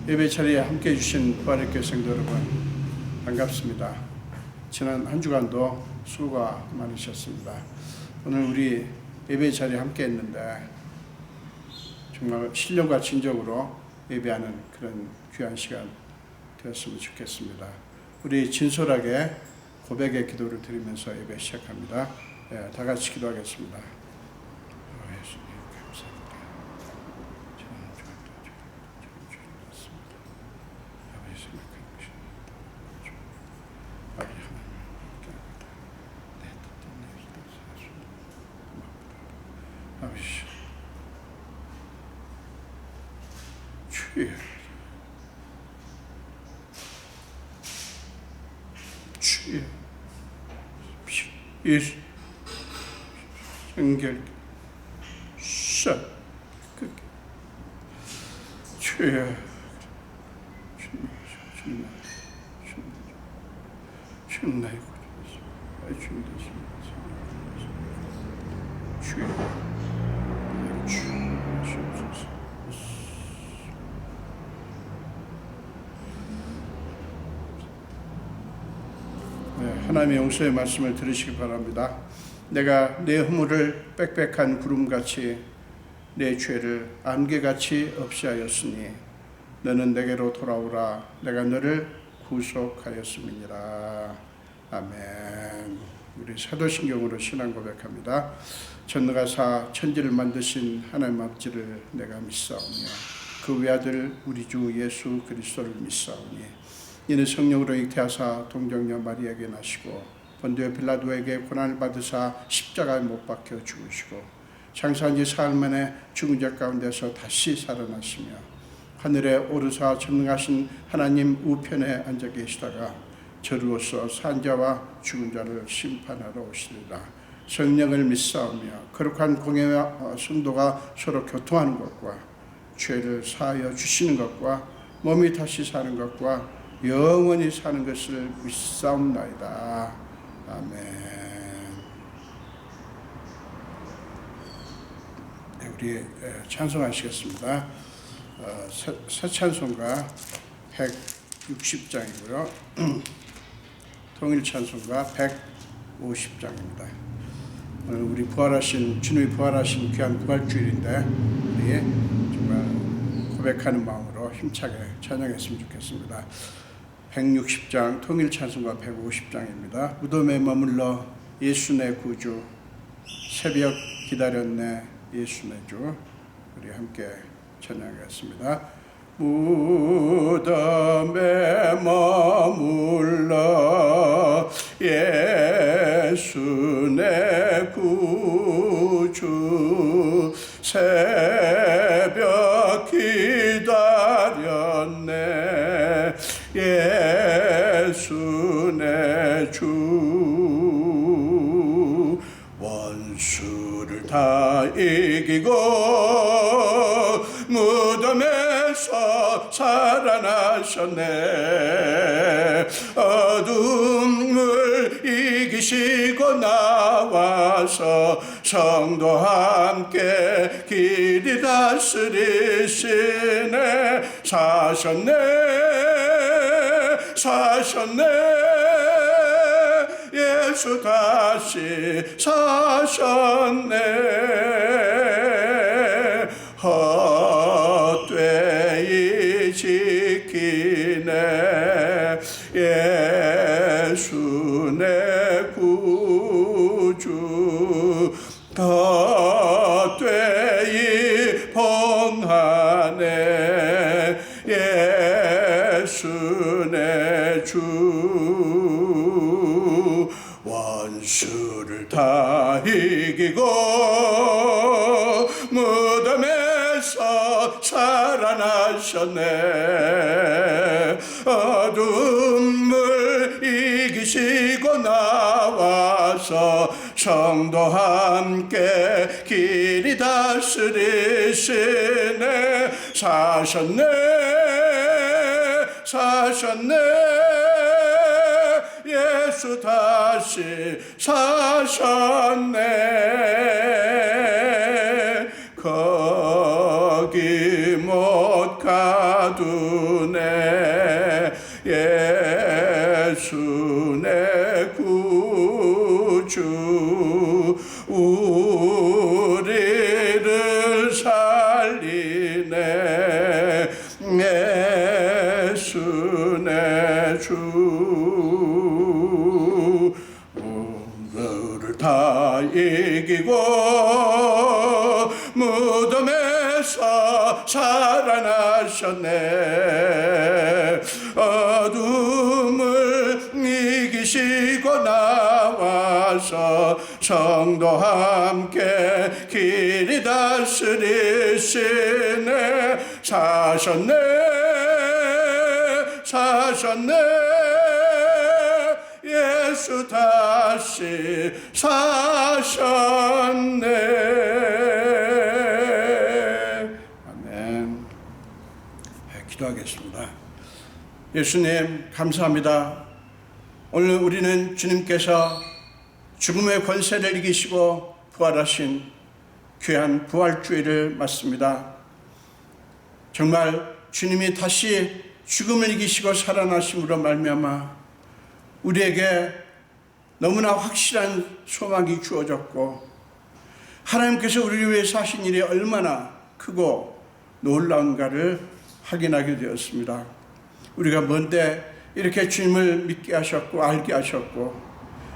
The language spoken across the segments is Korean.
예배 자리에 함께 해주신 부활의 교회 성도 여러분, 반갑습니다. 지난 한 주간도 수고가 많으셨습니다. 오늘 우리 예배 자리에 함께 했는데 정말 신령과 진정으로 예배하는 그런 귀한 시간 되었으면 좋겠습니다. 우리 진솔하게 고백의 기도를 드리면서 예배 시작합니다. 다 같이 기도하겠습니다. 예수님 감사합니다. 아버지 생각하는 것입니다. 아버지 하나님 함께합니다. 내 뜻도 내 뜻도 사수도 아버지 주여 주여 예수 연결 샷 주여 주님 나의 구주이시오 주님 되십니다 주여 주옵소서. 하나님의 용서의 말씀을 들으시기 바랍니다. 내가 내 허물을 빽빽한 구름같이 내 죄를 안개같이 없이하였으니 너는 내게로 돌아오라. 내가 너를 구속하였음이니라. 아멘. 우리 사도신경으로 신앙 고백합니다. 전능하사 천지를 만드신 하나님 아버지를 내가 믿사오며 그 외아들 우리 주 예수 그리스도를 믿사오니 이는 성령으로 잉태하사 동정녀 마리아에게 나시고 본디오 빌라도에게 고난을 받으사 십자가에 못 박혀 죽으시고 장사한 지 사흘 만에 죽은 자 가운데서 다시 살아나시며 하늘에 오르사 전능하신 하나님 우편에 앉아 계시다가 저로서 산 자와 죽은 자를 심판하러 오시리라. 성령을 믿사오며 거룩한 공예와 성도가 서로 교통하는 것과 죄를 사하여 주시는 것과 몸이 다시 사는 것과 영원히 사는 것을 믿사옵나이다. 아멘. 네, 우리 찬송하시겠습니다. 새 찬송가 160장이고요. 통일 찬송가 150장입니다. 오늘 우리 부활하신 주님이 부활하신 귀한 부활주일인데 우리 정말 고백하는 마음으로 힘차게 찬양했으면 좋겠습니다. 160장 통일 찬송가 150장입니다. 무덤에 머물러 예수 내 구주 새벽 기다렸네 예수 내 주. 우리 함께 찬양하겠습니다. 무덤에 머물러 예수 내 구주 새벽 기다렸네 예수 내 주. 원수를 다 이기고 무덤에서 살아나셨네. 어둠을 이기시고 나와서 성도 함께 길이 다스리시네. 사셨네 예수 다시 사셨네. 헛되이 지키네 예수 내 구주. 헛되이 범하네 예수 내 주. 원수를 다 이기고 무덤에서 살아나셨네. 어둠을 이기시고 나와서 성도 함께 길이 다스리시네. 사셨네 예수 다시 사셨네. 거기 못 가 받으네. 예수 내 구주 우리를 살리네. 예수 내 주 오늘을 다 이기고 무덤에서 살아나셨네. 어둠을 이기시고 나와서 성도 함께 길이 다스리시네. 사셨네 사셨네. 예수 다시 사셨네. 아멘. 기도하겠습니다. 예수님 감사합니다. 오늘 우리는 주님께서 죽음의 권세를 이기시고 부활하신 귀한 부활주일을 맞습니다. 정말 주님이 다시 죽음을 이기시고 살아나심으로 말미암아 우리에게 너무나 확실한 소망이 주어졌고, 하나님께서 우리를 위해서 하신 일이 얼마나 크고 놀라운가를 확인하게 되었습니다. 우리가 뭔데 이렇게 주님을 믿게 하셨고 알게 하셨고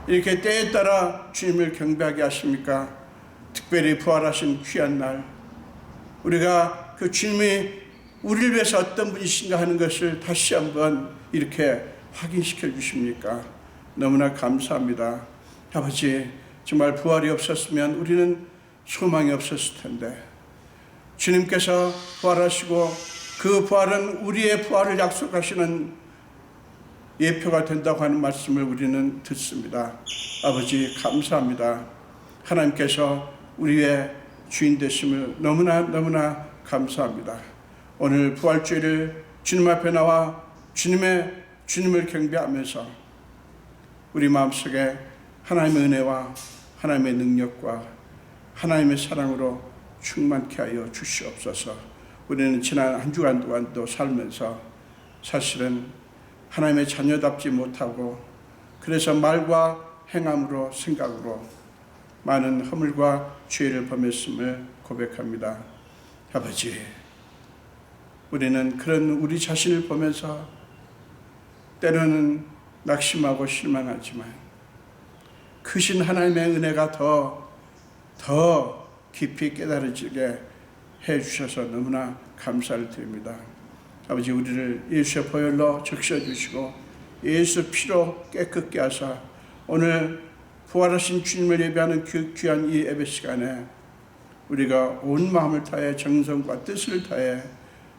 이렇게 때에 따라 주님을 경배하게 하십니까? 특별히 부활하신 귀한 날, 우리가 그 주님이 우리를 위해서 어떤 분이신가 하는 것을 다시 한번 이렇게 확인시켜 주십니까? 너무나 감사합니다. 아버지, 정말 부활이 없었으면 우리는 소망이 없었을 텐데 주님께서 부활하시고 그 부활은 우리의 부활을 약속하시는 예표가 된다고 하는 말씀을 우리는 듣습니다. 아버지 감사합니다. 하나님께서 우리의 주인 되심을 너무나 감사합니다. 오늘 부활주일을 주님 앞에 나와 주님을 경배하면서 우리 마음속에 하나님의 은혜와 하나님의 능력과 하나님의 사랑으로 충만케 하여 주시옵소서. 우리는 지난 한 주간 동안도 살면서 사실은 하나님의 자녀답지 못하고 그래서 말과 행함으로 생각으로 많은 허물과 죄를 범했음을 고백합니다. 아버지, 우리는 그런 우리 자신을 보면서 때로는 낙심하고 실망하지만 크신 하나님의 은혜가 더 깊이 깨달아지게 해주셔서 너무나 감사를 드립니다. 아버지, 우리를 예수의 보혈로 적셔주시고 예수 피로 깨끗게 하사 오늘 부활하신 주님을 예배하는 귀한 이 예배 시간에 우리가 온 마음을 다해 정성과 뜻을 다해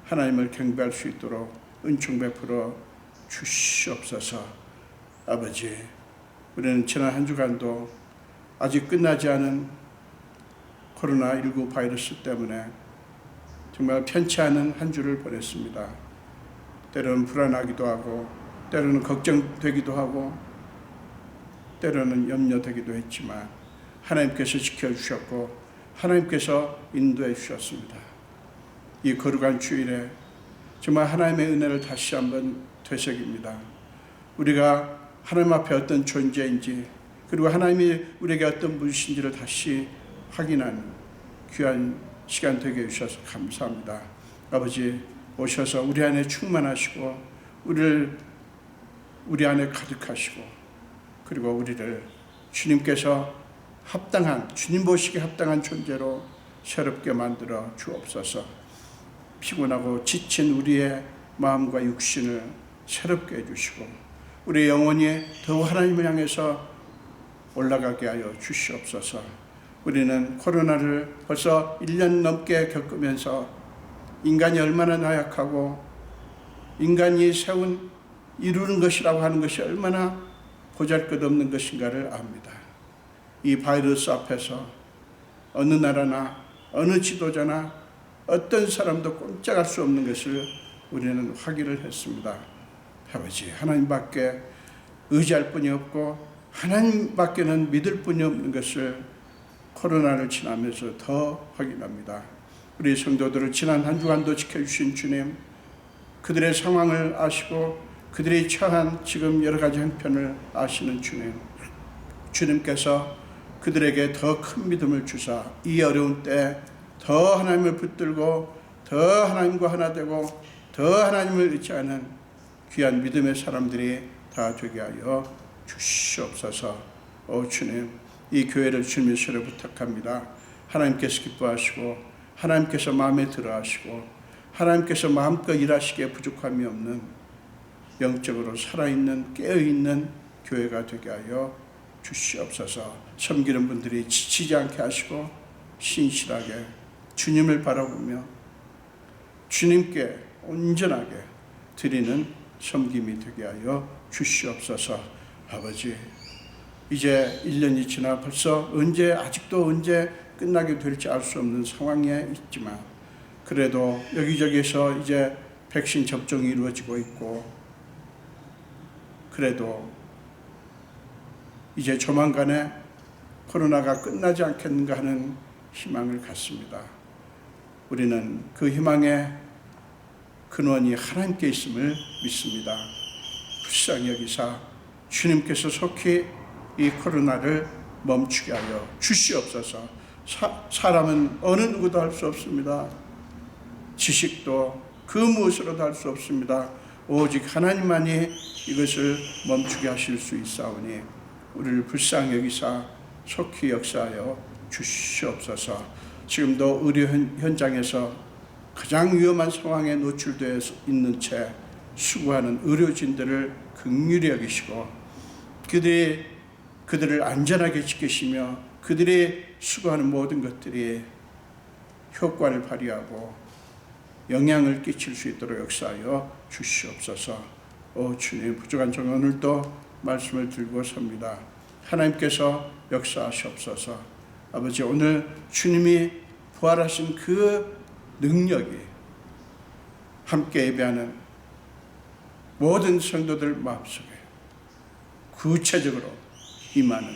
하나님을 경배할 수 있도록 은총 베풀어 주시옵소서. 아버지, 우리는 지난 한 주간도 아직 끝나지 않은 코로나19 바이러스 때문에 정말 편치 않은 한 주를 보냈습니다. 때로는 불안하기도 하고 때로는 걱정되기도 하고 때로는 염려되기도 했지만 하나님께서 지켜주셨고 하나님께서 인도해 주셨습니다. 이 거룩한 주일에 정말 하나님의 은혜를 다시 한번 되새깁니다. 우리가 하나님 앞에 어떤 존재인지 그리고 하나님이 우리에게 어떤 분이신지를 다시 확인하는 귀한 시간 되게 해주셔서 감사합니다. 아버지, 오셔서 우리 안에 충만하시고 우리 안에 가득하시고 그리고 우리를 주님께서 주님 보시기에 합당한 존재로 새롭게 만들어 주옵소서. 피곤하고 지친 우리의 마음과 육신을 새롭게 해주시고 우리의 영혼이 더욱 하나님을 향해서 올라가게 하여 주시옵소서. 우리는 코로나를 벌써 1년 넘게 겪으면서 인간이 얼마나 나약하고 인간이 이루는 것이라고 하는 것이 얼마나 보잘것없는 것인가를 압니다. 이 바이러스 앞에서 어느 나라나 어느 지도자나 어떤 사람도 꼼짝할 수 없는 것을 우리는 확인을 했습니다. 아버지, 하나님밖에 의지할 뿐이 없고 하나님밖에는 믿을 뿐이 없는 것을 코로나를 지나면서 더 확인합니다. 우리 성도들을 지난 한 주간도 지켜주신 주님, 그들의 상황을 아시고 그들이 처한 지금 여러 가지 형편을 아시는 주님께서 그들에게 더 큰 믿음을 주사 이 어려운 때 더 하나님을 붙들고 더 하나님과 하나 되고 더 하나님을 의지하는 귀한 믿음의 사람들이 다 되게 하여 주시옵소서. 주님, 이 교회를 주님의 손에 부탁합니다. 하나님께서 기뻐하시고 하나님께서 마음에 들어하시고 하나님께서 마음껏 일하시기에 부족함이 없는 영적으로 살아있는 깨어있는 교회가 되게 하여 주시옵소서. 섬기는 분들이 지치지 않게 하시고 신실하게 주님을 바라보며 주님께 온전하게 드리는 섬김이 되게 하여 주시옵소서. 아버지, 이제 1년이 지나 벌써 아직도 언제 끝나게 될지 알 수 없는 상황에 있지만 그래도 여기저기서 이제 백신 접종이 이루어지고 있고 그래도 이제 조만간에 코로나가 끝나지 않겠는가 하는 희망을 갖습니다. 우리는 그 희망의 근원이 하나님께 있음을 믿습니다. 불쌍히 여기사 주님께서 속히 이 코로나를 멈추게 하여 주시옵소서. 사람은 어느 누구도 할 수 없습니다. 지식도 그 무엇으로도 할 수 없습니다. 오직 하나님만이 이것을 멈추게 하실 수 있사오니 우리를 불쌍히 여기사 속히 역사하여 주시옵소서. 지금도 의료 현장에서 가장 위험한 상황에 노출되어 있는 채 수고하는 의료진들을 긍휼히 여기시고 그들을 안전하게 지키시며 그들이 수고하는 모든 것들이 효과를 발휘하고 영향을 끼칠 수 있도록 역사하여 주시옵소서. 주님, 부족한 종 오늘도 말씀을 들고 섭니다. 하나님께서 역사하시옵소서. 아버지, 오늘 주님이 부활하신 그 능력이 함께 예배하는 모든 성도들 마음속에 구체적으로 임하는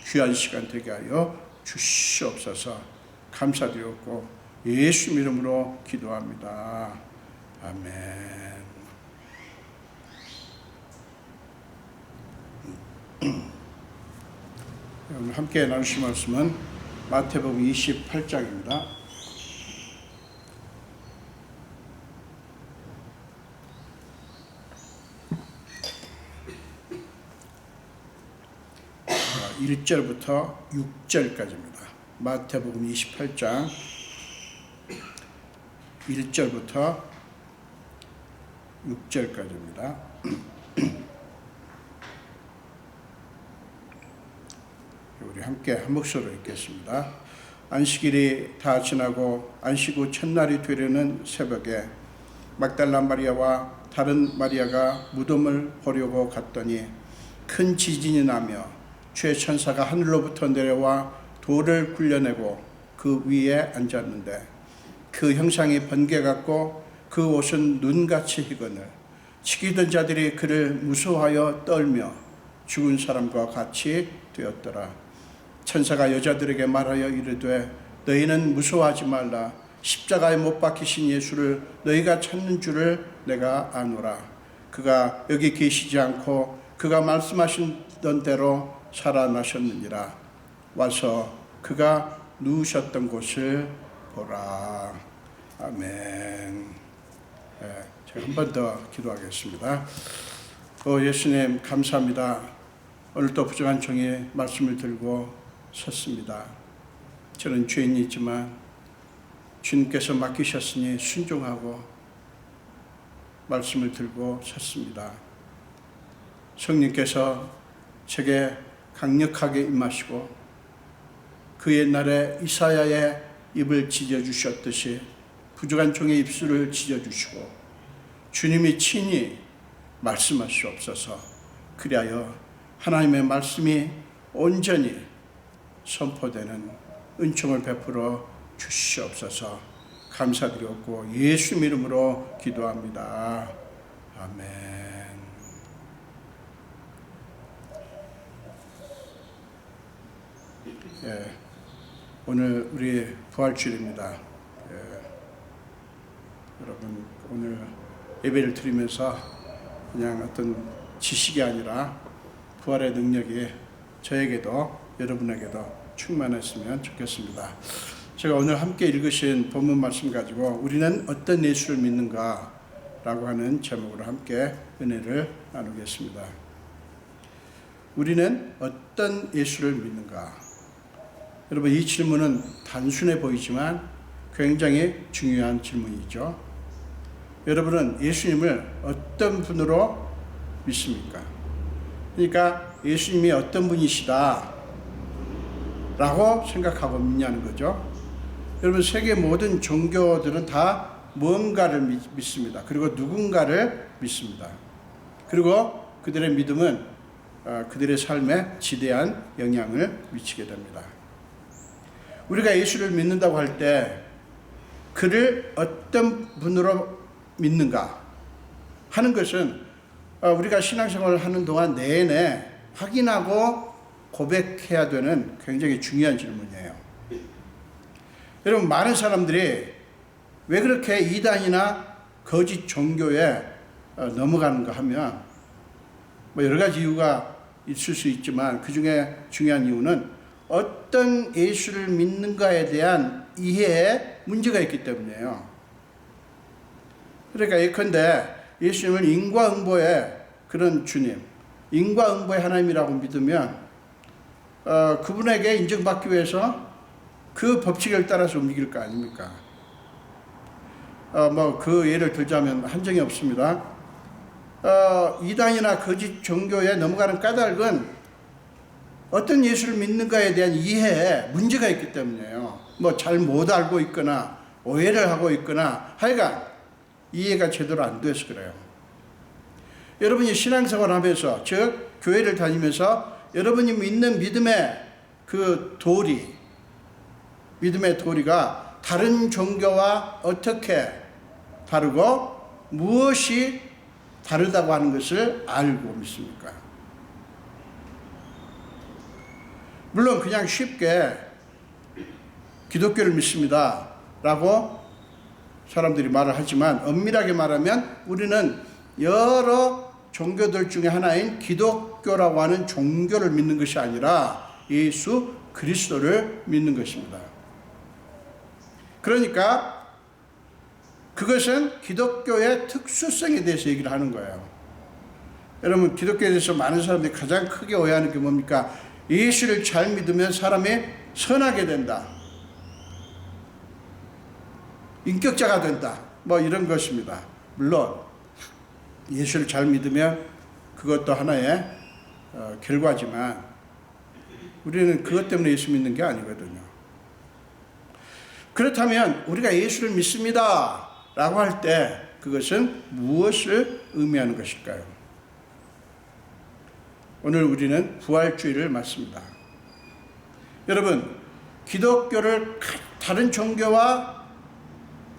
귀한 시간 되게 하여 주시옵소서. 감사드렸고 예수 이름으로 기도합니다. 아멘. 오늘 함께 나누실 말씀은 마태복음 28장입니다. 자, 1절부터 6절까지입니다. 마태복음 28장 1절부터 6절까지입니다. 우리 함께 한 목소리로 읽겠습니다. 안식일이 다 지나고 안식 후 첫날이 되려는 새벽에 막달라 마리아와 다른 마리아가 무덤을 보려고 갔더니 큰 지진이 나며 주의 천사가 하늘로부터 내려와 돌을 굴려내고 그 위에 앉았는데 그 형상이 번개 같고 그 옷은 눈같이 희거늘 치기던 자들이 그를 무서워하여 떨며 죽은 사람과 같이 되었더라. 천사가 여자들에게 말하여 이르되 너희는 무서워하지 말라. 십자가에 못 박히신 예수를 너희가 찾는 줄을 내가 아노라. 그가 여기 계시지 않고 그가 말씀하시던 대로 살아나셨느니라. 와서 그가 누우셨던 곳을 보라. 아멘. 제가 한 번 더 기도하겠습니다. 예수님 감사합니다. 오늘도 부정한 종의 말씀을 들고 섰습니다. 저는 죄인이 있지만 주님께서 맡기셨으니 순종하고 말씀을 들고 섰습니다. 성령께서 제게 강력하게 임하시고 그 옛날에 이사야의 입을 찢어주셨듯이 부족한 종의 입술을 찢어주시고 주님이 친히 말씀하시옵소서. 그리하여 하나님의 말씀이 온전히 선포되는 은총을 베풀어 주시옵소서. 감사드렸고 예수 이름으로 기도합니다. 아멘. 오늘 우리 부활주일입니다. 여러분 오늘 예배를 드리면서 그냥 어떤 지식이 아니라 부활의 능력이 저에게도 여러분에게도 충만했으면 좋겠습니다. 제가 오늘 함께 읽으신 본문 말씀 가지고 우리는 어떤 예수를 믿는가 라고 하는 제목으로 함께 은혜를 나누겠습니다. 우리는 어떤 예수를 믿는가? 여러분, 이 질문은 단순해 보이지만 굉장히 중요한 질문이죠. 여러분은 예수님을 어떤 분으로 믿습니까? 그러니까 예수님이 어떤 분이시다 라고 생각하고 믿냐는 거죠. 여러분, 세계 모든 종교들은 다 무언가를 믿습니다. 그리고 누군가를 믿습니다. 그리고 그들의 믿음은 그들의 삶에 지대한 영향을 미치게 됩니다. 우리가 예수를 믿는다고 할 때 그를 어떤 분으로 믿는가 하는 것은 우리가 신앙생활을 하는 동안 내내 확인하고 고백해야 되는 굉장히 중요한 질문이에요. 여러분, 많은 사람들이 왜 그렇게 이단이나 거짓 종교에 넘어가는가 하면 여러 가지 이유가 있을 수 있지만 그 중에 중요한 이유는 어떤 예수를 믿는가에 대한 이해에 문제가 있기 때문이에요. 그러니까 예컨대 예수님을 인과응보의 그런 주님, 인과응보의 하나님이라고 믿으면 그분에게 인정받기 위해서 그 법칙을 따라서 움직일 거 아닙니까? 그 예를 들자면 한정이 없습니다. 이단이나 거짓 종교에 넘어가는 까닭은 어떤 예수를 믿는가에 대한 이해에 문제가 있기 때문이에요. 잘 못 알고 있거나 오해를 하고 있거나 하여간 이해가 제대로 안 돼서 그래요. 여러분이 신앙생활을 하면서, 즉 교회를 다니면서 여러분이 믿는 믿음의 그 도리, 믿음의 도리가 다른 종교와 어떻게 다르고 무엇이 다르다고 하는 것을 알고 믿습니까? 물론 그냥 쉽게 기독교를 믿습니다 라고 사람들이 말을 하지만 엄밀하게 말하면 우리는 여러 종교들 중에 하나인 기독교라고 하는 종교를 믿는 것이 아니라 예수 그리스도를 믿는 것입니다. 그러니까 그것은 기독교의 특수성에 대해서 얘기를 하는 거예요. 여러분, 기독교에 대해서 많은 사람들이 가장 크게 오해하는 게 뭡니까? 예수를 잘 믿으면 사람이 선하게 된다, 인격자가 된다, 이런 것입니다. 물론 예수를 잘 믿으면 그것도 하나의 결과지만 우리는 그것 때문에 예수 믿는 게 아니거든요. 그렇다면 우리가 예수를 믿습니다 라고 할 때 그것은 무엇을 의미하는 것일까요? 오늘 우리는 부활주의를 맞습니다. 여러분, 기독교를 다른 종교와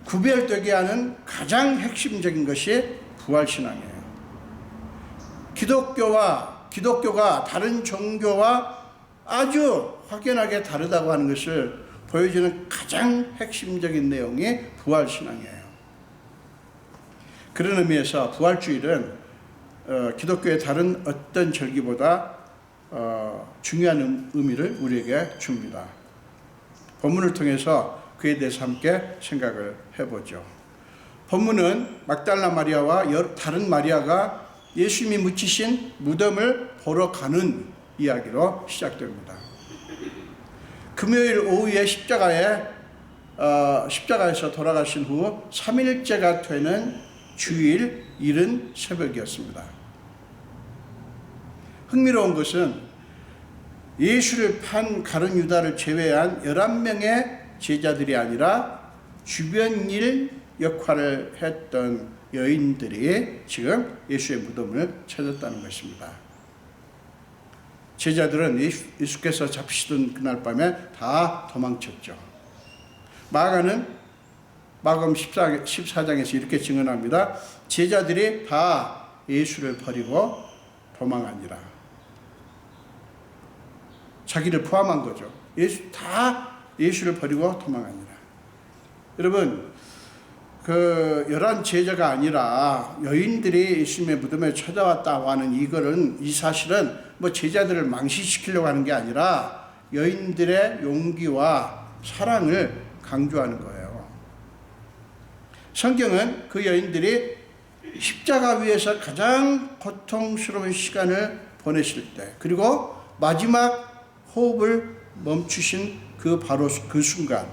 구별되게 하는 가장 핵심적인 것이 부활신앙이에요. 기독교가 다른 종교와 아주 확연하게 다르다고 하는 것을 보여주는 가장 핵심적인 내용이 부활신앙이에요. 그런 의미에서 부활주의는 기독교의 다른 어떤 절기보다 중요한 의미를 우리에게 줍니다. 본문을 통해서 그에 대해서 함께 생각을 해보죠. 본문은 막달라 마리아와 다른 마리아가 예수님이 묻히신 무덤을 보러 가는 이야기로 시작됩니다. 금요일 오후에 십자가에서 돌아가신 후 3일째가 되는 주일 이른 새벽이었습니다. 흥미로운 것은 예수를 판 가룟 유다를 제외한 11명의 제자들이 아니라 주변 일 역할을 했던 여인들이 지금 예수의 무덤을 찾았다는 것입니다. 제자들은 예수께서 잡히시던 그날 밤에 다 도망쳤죠. 마가는 마가음 14장에서 이렇게 증언합니다. 제자들이 다 예수를 버리고 도망하니라. 자기를 포함한 거죠. 다 예수를 버리고 도망하니라. 여러분, 그 11 제자가 아니라 여인들이 예수님의 무덤에 찾아왔다고 하는 이 사실은 뭐 제자들을 망신시키려고 하는 게 아니라 여인들의 용기와 사랑을 강조하는 거예요. 성경은 그 여인들이 십자가 위에서 가장 고통스러운 시간을 보내실 때, 그리고 마지막 호흡을 멈추신 바로 그 순간,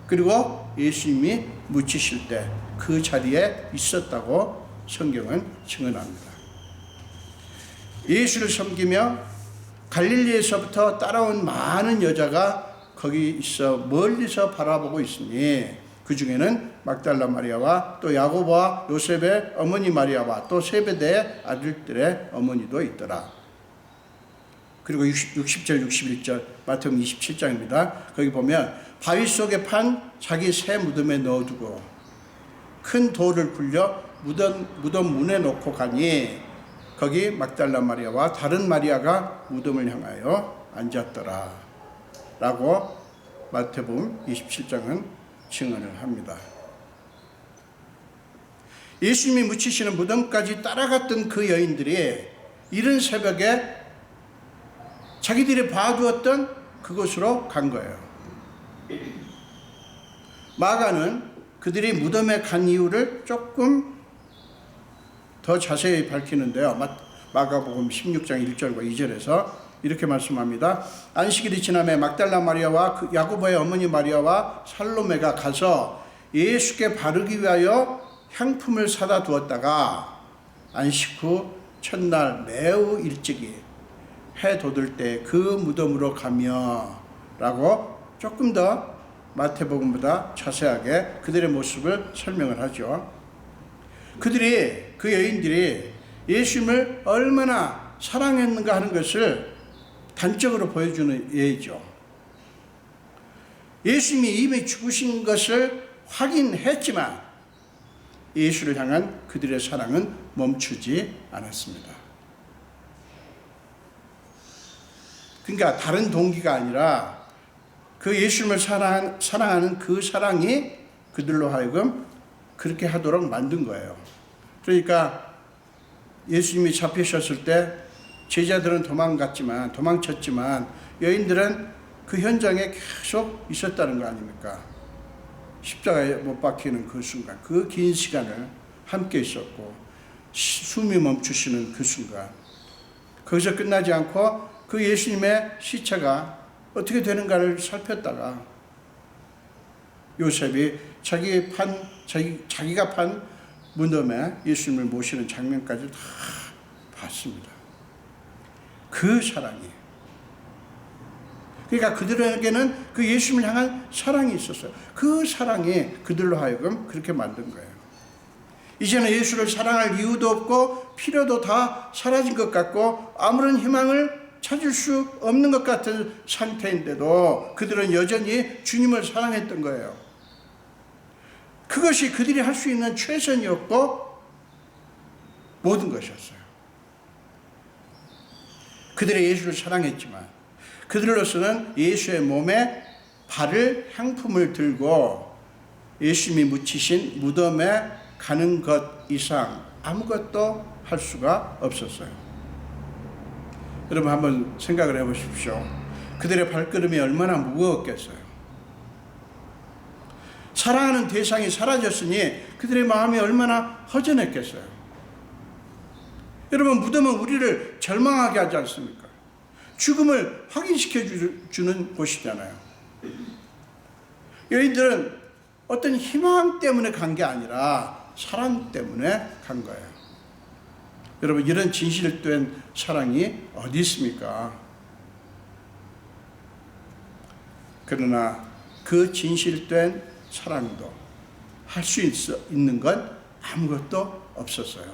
그리고 예수님이 묻히실 때 그 자리에 있었다고 성경은 증언합니다. 예수를 섬기며 갈릴리에서부터 따라온 많은 여자가 거기 있어 멀리서 바라보고 있으니 그 중에는 막달라 마리아와 또 야고보와 요셉의 어머니 마리아와 또 세베대의 아들들의 어머니도 있더라. 그리고 60절 61절 마태복음 27장입니다. 거기 보면 바위 속에 판 자기 새 무덤에 넣어두고 큰 돌을 굴려 무덤 문에 놓고 가니 거기 막달라 마리아와 다른 마리아가 무덤을 향하여 앉았더라 라고 마태복음 27장은 증언을 합니다. 예수님이 묻히시는 무덤까지 따라갔던 그 여인들이 이른 새벽에 자기들이 봐두었던 그곳으로 간 거예요. 마가는 그들이 무덤에 간 이유를 조금 더 자세히 밝히는데요. 마가복음 16장 1절과 2절에서 이렇게 말씀합니다. 안식일이 지남에 막달라 마리아와 야고보의 어머니 마리아와 살로메가 가서 예수께 바르기 위하여 향품을 사다 두었다가 안식 후 첫날 매우 일찍이 해 돋을 때 그 무덤으로 가며 라고 조금 더 마태복음보다 자세하게 그들의 모습을 설명을 하죠. 그 여인들이 예수님을 얼마나 사랑했는가 하는 것을 단적으로 보여주는 예죠. 예수님이 이미 죽으신 것을 확인했지만 예수를 향한 그들의 사랑은 멈추지 않았습니다. 그러니까 다른 동기가 아니라 그 예수님을 사랑하는 그 사랑이 그들로 하여금 그렇게 하도록 만든 거예요. 그러니까 예수님이 잡히셨을 때 제자들은 도망쳤지만 여인들은 그 현장에 계속 있었다는 거 아닙니까? 십자가에 못 박히는 그 순간, 그 긴 시간을 함께 있었고 숨이 멈추시는 그 순간, 거기서 끝나지 않고 그 예수님의 시체가 어떻게 되는가를 살폈다가 요셉이 자기가 판 무덤에 예수님을 모시는 장면까지 다 봤습니다. 그 사랑이, 그러니까 그들에게는 그 예수님을 향한 사랑이 있었어요. 그 사랑이 그들로 하여금 그렇게 만든 거예요. 이제는 예수를 사랑할 이유도 없고 필요도 다 사라진 것 같고 아무런 희망을 찾을 수 없는 것 같은 상태인데도 그들은 여전히 주님을 사랑했던 거예요. 그것이 그들이 할 수 있는 최선이었고 모든 것이었어요. 그들이 예수를 사랑했지만 그들로서는 예수의 몸에 바를 향품을 들고 예수님이 묻히신 무덤에 가는 것 이상 아무것도 할 수가 없었어요. 여러분 한번 생각을 해보십시오. 그들의 발걸음이 얼마나 무거웠겠어요. 사랑하는 대상이 사라졌으니 그들의 마음이 얼마나 허전했겠어요. 여러분 무덤은 우리를 절망하게 하지 않습니까? 죽음을 확인시켜주는 곳이잖아요. 여인들은 어떤 희망 때문에 간 게 아니라 사랑 때문에 간 거예요. 여러분 이런 진실된 사랑이 어디 있습니까? 그러나 그 진실된 사랑도 할 수 있는 건 아무것도 없었어요.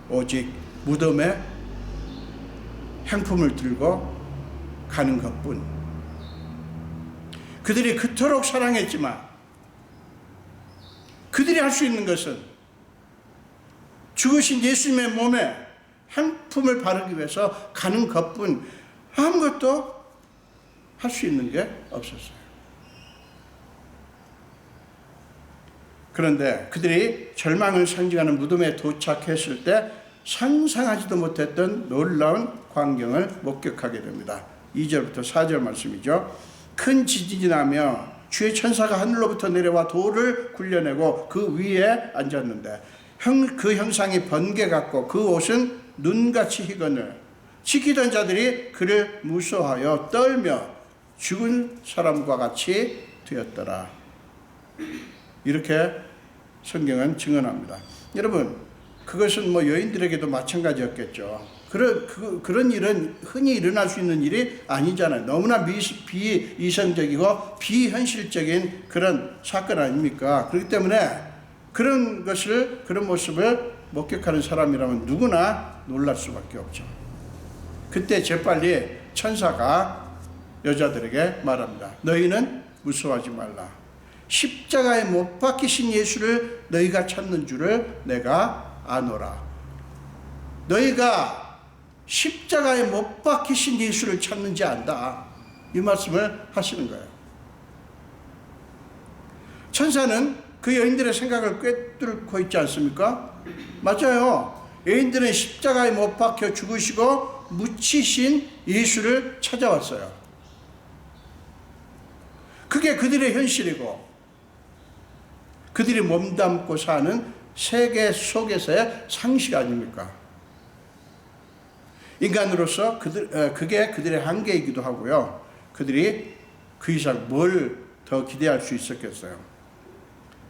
오직 무덤에 향품을 들고 가는 것뿐. 그들이 그토록 사랑했지만 그들이 할 수 있는 것은 죽으신 예수님의 몸에 향품을 바르기 위해서 가는 것뿐, 아무것도 할 수 있는 게 없었어요. 그런데 그들이 절망을 상징하는 무덤에 도착했을 때 상상하지도 못했던 놀라운 광경을 목격하게 됩니다. 2절부터 4절 말씀이죠. 큰 지진이 나며 주의 천사가 하늘로부터 내려와 돌을 굴려내고 그 위에 앉았는데 그 형상이 번개 같고 그 옷은 눈같이 희건을 지키던 자들이 그를 무서워하여 떨며 죽은 사람과 같이 되었더라. 이렇게 성경은 증언합니다. 여러분, 그것은 여인들에게도 마찬가지였겠죠. 그런 일은 흔히 일어날 수 있는 일이 아니잖아요. 너무나 비이성적이고 비현실적인 그런 사건 아닙니까? 그렇기 때문에 그런 모습을 목격하는 사람이라면 누구나 놀랄 수밖에 없죠. 그때 재빨리 천사가 여자들에게 말합니다. 너희는 무서워하지 말라. 십자가에 못 박히신 예수를 너희가 찾는 줄을 내가 아노라. 너희가 십자가에 못 박히신 예수를 찾는지 안다. 이 말씀을 하시는 거예요. 천사는 그 여인들의 생각을 꿰뚫고 있지 않습니까? 맞아요. 여인들은 십자가에 못 박혀 죽으시고 묻히신 예수를 찾아왔어요. 그게 그들의 현실이고 그들이 몸담고 사는 세계 속에서의 상식 아닙니까? 인간으로서 그게 그들의 한계이기도 하고요. 그들이 그 이상 뭘 더 기대할 수 있었겠어요?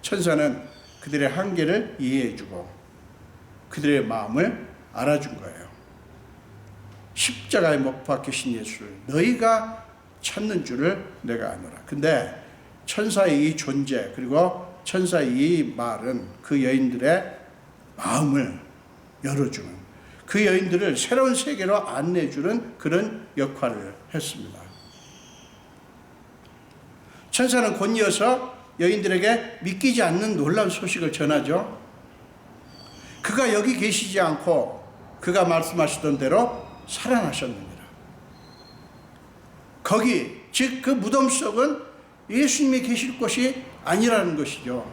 천사는 그들의 한계를 이해해주고 그들의 마음을 알아준 거예요. 십자가에 못 박히신 예수를 너희가 찾는 줄을 내가 아노라. 근데 천사의 이 존재 그리고 천사의 이 말은 그 여인들의 마음을 열어주는, 그 여인들을 새로운 세계로 안내해주는 그런 역할을 했습니다. 천사는 곧 이어서 여인들에게 믿기지 않는 놀라운 소식을 전하죠. 그가 여기 계시지 않고 그가 말씀하시던 대로 살아나셨느니라. 거기 즉 그 무덤 속은 예수님이 계실 곳이 아니라는 것이죠.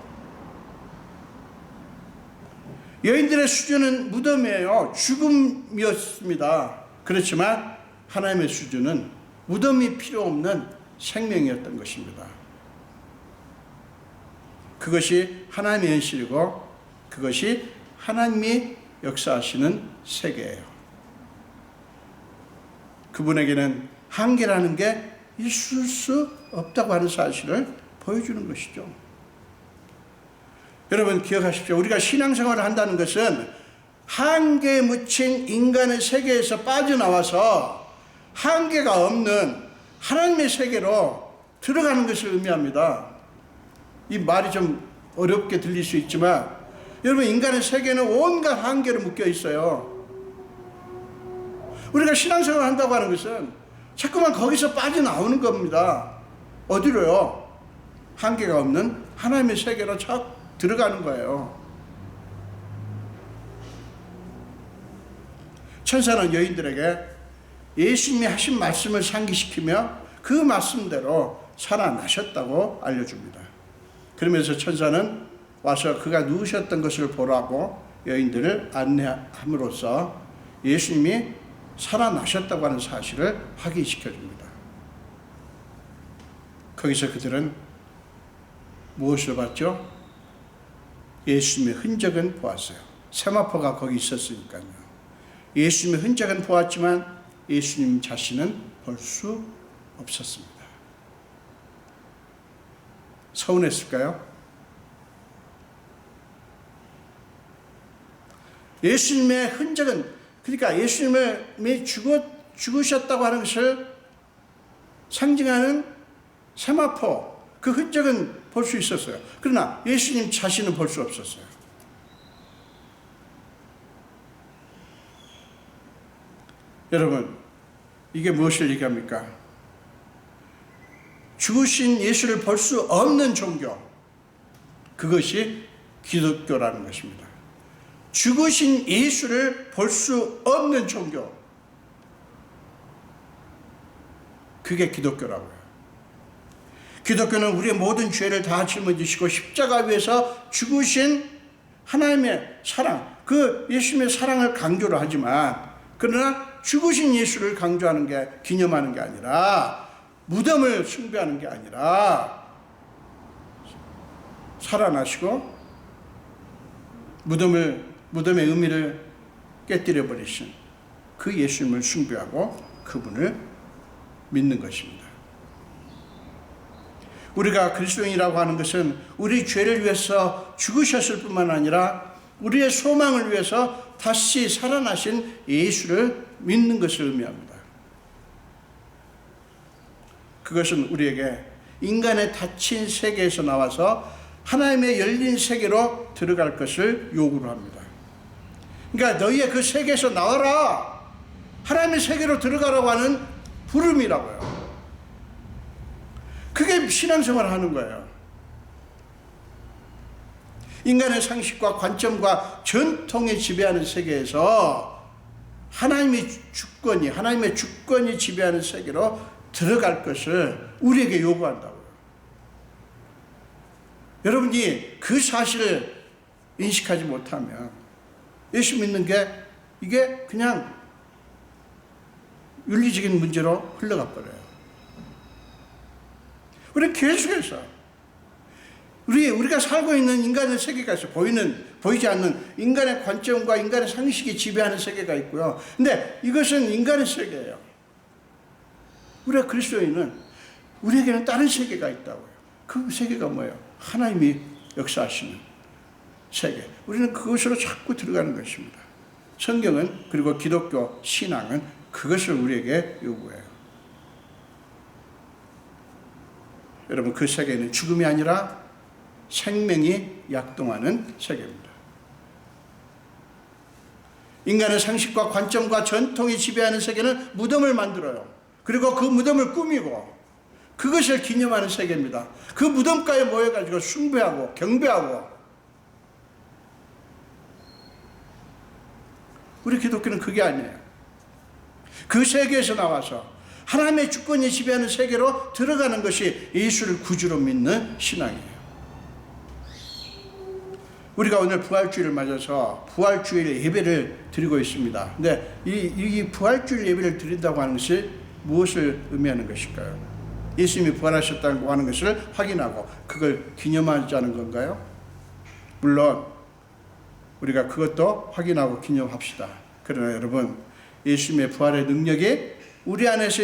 여인들의 수준은 무덤이에요. 죽음이었습니다. 그렇지만 하나님의 수준은 무덤이 필요 없는 생명이었던 것입니다. 그것이 하나님의 현실이고 그것이 하나님이 역사하시는 세계예요. 그분에게는 한계라는 게 있을 수 없다고 하는 사실을 보여주는 것이죠. 여러분 기억하십시오. 우리가 신앙생활을 한다는 것은 한계에 묻힌 인간의 세계에서 빠져나와서 한계가 없는 하나님의 세계로 들어가는 것을 의미합니다. 이 말이 좀 어렵게 들릴 수 있지만 여러분 인간의 세계는 온갖 한계로 묶여 있어요. 우리가 신앙생활을 한다고 하는 것은 자꾸만 거기서 빠져나오는 겁니다. 어디로요? 한계가 없는 하나님의 세계로 착 들어가는 거예요. 천사는 여인들에게 예수님이 하신 말씀을 상기시키며 그 말씀대로 살아나셨다고 알려줍니다. 그러면서 천사는 와서 그가 누우셨던 것을 보라고 여인들을 안내함으로써 예수님이 살아나셨다고 하는 사실을 확인시켜줍니다. 거기서 그들은 무엇을 봤죠? 예수님의 흔적은 보았어요. 세마포가 거기 있었으니까요. 예수님의 흔적은 보았지만 예수님 자신은 볼 수 없었습니다. 서운했을까요? 예수님의 흔적은, 그러니까 예수님이 죽으셨다고 하는 것을 상징하는 세마포, 그 흔적은 볼 수 있었어요. 그러나 예수님 자신은 볼 수 없었어요. 여러분, 이게 무엇을 얘기합니까? 죽으신 예수를 볼 수 없는 종교, 그것이 기독교라는 것입니다. 죽으신 예수를 볼 수 없는 종교, 그게 기독교라고요. 기독교는 우리의 모든 죄를 다 짊어지시고 십자가 위에서 죽으신 하나님의 사랑, 그 예수님의 사랑을 강조를 하지만, 그러나 죽으신 예수를 강조하는 게, 기념하는 게 아니라, 무덤을 숭배하는 게 아니라, 살아나시고 무덤의 의미를 깨뜨려 버리신 그 예수님을 숭배하고 그분을 믿는 것입니다. 우리가 그리스도인이라고 하는 것은 우리 죄를 위해서 죽으셨을 뿐만 아니라 우리의 소망을 위해서 다시 살아나신 예수를 믿는 것을 의미합니다. 그것은 우리에게 인간의 닫힌 세계에서 나와서 하나님의 열린 세계로 들어갈 것을 요구를 합니다. 그러니까 너희의 그 세계에서 나와라, 하나님의 세계로 들어가라고 하는 부름이라고요. 그게 신앙생활을 하는 거예요. 인간의 상식과 관점과 전통이 지배하는 세계에서 하나님의 주권이 지배하는 세계로 들어갈 것을 우리에게 요구한다고요. 여러분이 그 사실을 인식하지 못하면 예수 믿는 게 이게 그냥 윤리적인 문제로 흘러가 버려요. 우리는 계속해서 우리가 살고 있는 인간의 세계가 있어요. 보이지 않는 인간의 관점과 인간의 상식이 지배하는 세계가 있고요. 근데 이것은 인간의 세계예요. 우리가 그리스도인은 우리에게는 다른 세계가 있다고요. 그 세계가 뭐예요? 하나님이 역사하시는 세계. 우리는 그것으로 자꾸 들어가는 것입니다. 성경은, 그리고 기독교 신앙은 그것을 우리에게 요구해요. 여러분, 그 세계는 죽음이 아니라 생명이 약동하는 세계입니다. 인간의 상식과 관점과 전통이 지배하는 세계는 무덤을 만들어요. 그리고 그 무덤을 꾸미고 그것을 기념하는 세계입니다. 그 무덤가에 모여가지고 숭배하고 경배하고. 우리 기독교는 그게 아니에요. 그 세계에서 나와서 하나님의 주권이 지배하는 세계로 들어가는 것이 예수를 구주로 믿는 신앙이에요. 우리가 오늘 부활주일을 맞아서 부활주일 예배를 드리고 있습니다. 근데 이 부활주일 예배를 드린다고 하는 것이 무엇을 의미하는 것일까요? 예수님이 부활하셨다고 하는 것을 확인하고 그걸 기념하자는 건가요? 물론 우리가 그것도 확인하고 기념합시다. 그러나 여러분, 예수님의 부활의 능력이 우리 안에서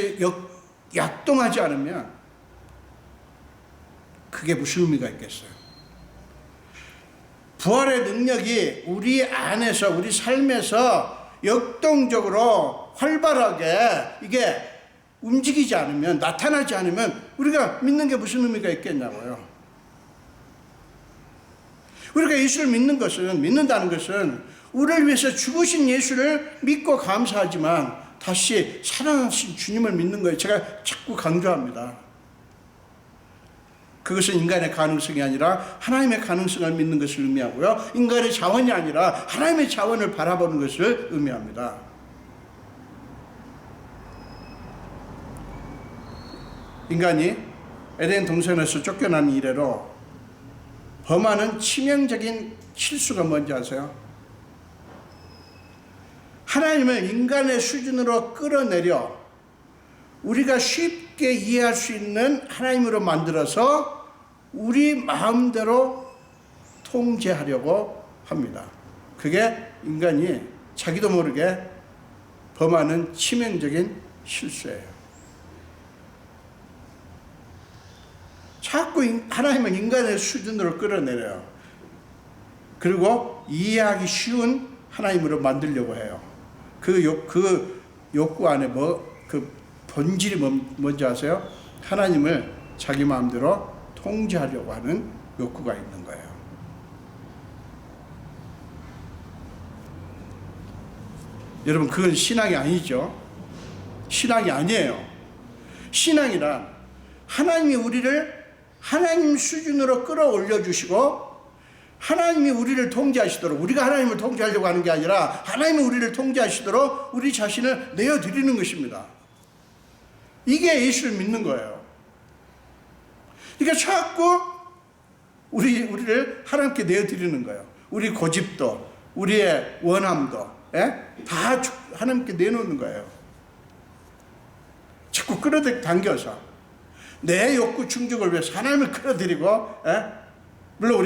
약동하지 않으면 그게 무슨 의미가 있겠어요? 부활의 능력이 우리 안에서, 우리 삶에서 역동적으로 활발하게 이게 움직이지 않으면, 나타나지 않으면 우리가 믿는 게 무슨 의미가 있겠냐고요. 우리가 예수를 믿는다는 것은 우리를 위해서 죽으신 예수를 믿고 감사하지만 다시 살아나신 주님을 믿는 거예요. 제가 자꾸 강조합니다. 그것은 인간의 가능성이 아니라 하나님의 가능성을 믿는 것을 의미하고요. 인간의 자원이 아니라 하나님의 자원을 바라보는 것을 의미합니다. 인간이 에덴 동산에서 쫓겨난 이래로 범하는 치명적인 실수가 뭔지 아세요? 하나님을 인간의 수준으로 끌어내려 우리가 쉽게 이해할 수 있는 하나님으로 만들어서 우리 마음대로 통제하려고 합니다. 그게 인간이 자기도 모르게 범하는 치명적인 실수예요. 자꾸 하나님은 인간의 수준으로 끌어내려요. 그리고 이해하기 쉬운 하나님으로 만들려고 해요. 그 욕구 안에 그 본질이 뭔지 아세요? 하나님을 자기 마음대로 통제하려고 하는 욕구가 있는 거예요. 여러분, 그건 신앙이 아니죠. 신앙이 아니에요. 신앙이란 하나님이 우리를 하나님 수준으로 끌어올려 주시고 하나님이 우리를 통제하시도록, 우리가 하나님을 통제하려고 하는 게 아니라 하나님이 우리를 통제하시도록 우리 자신을 내어드리는 것입니다. 이게 예수를 믿는 거예요. 그러니까 자꾸 우리를 하나님께 내어드리는 거예요. 우리 고집도, 우리의 원함도, 다 하나님께 내놓는 거예요. 자꾸 끌어당겨서 내 욕구 충족을 위해서 하나님을 끌어들이고, 물론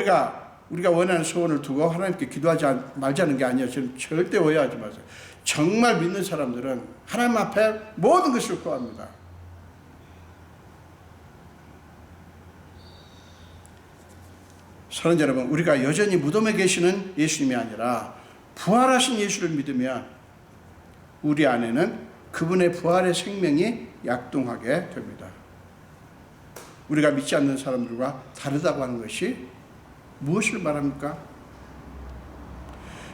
우리가 원하는 소원을 두고 하나님께 기도하지 말자는 게 아니에요. 지금 절대 오해하지 마세요. 정말 믿는 사람들은 하나님 앞에 모든 것을 구합니다. 사랑하는 여러분, 우리가 여전히 무덤에 계시는 예수님이 아니라 부활하신 예수를 믿으면 우리 안에는 그분의 부활의 생명이 약동하게 됩니다. 우리가 믿지 않는 사람들과 다르다고 하는 것이 무엇을 말합니까?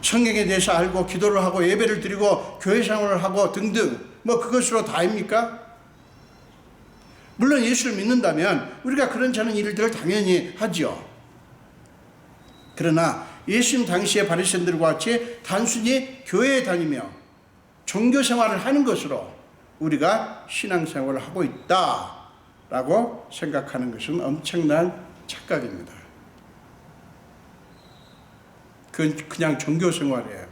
성경에 대해서 알고 기도를 하고 예배를 드리고 교회 생활을 하고 등등 그것으로 다입니까? 물론 예수를 믿는다면 우리가 그런저런 일들을 당연히 하죠. 그러나 예수님 당시의 바리새인들과 같이 단순히 교회에 다니며 종교 생활을 하는 것으로 우리가 신앙생활을 하고 있다라고 생각하는 것은 엄청난 착각입니다. 그건 그냥 종교 생활이에요.